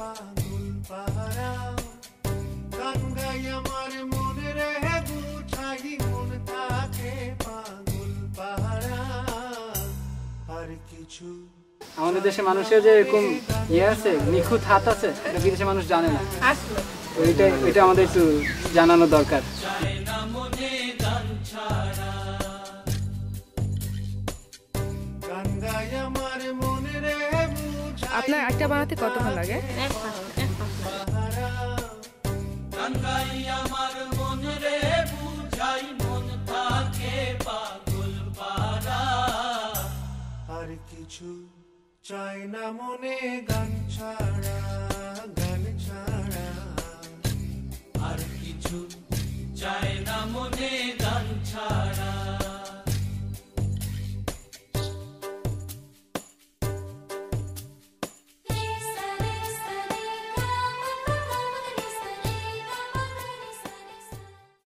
পাগল পারা গান গাই আমার মনে রে বুঝাই মন থাকে পাগল পারা আর কিছু। আমাদের দেশে মানুষের যে এরকম ইয়ে আছে, নিখুঁত হাত আছে, এটা বিদেশে মানুষ জানে না। এটা আমাদের একটু জানানো দরকার। আপনার একটা বানাতে কতক্ষণ লাগে? আর কিছু চাই না মনে গান ছাড়া, গান ছাড়া আর কিছু চাই না মনে।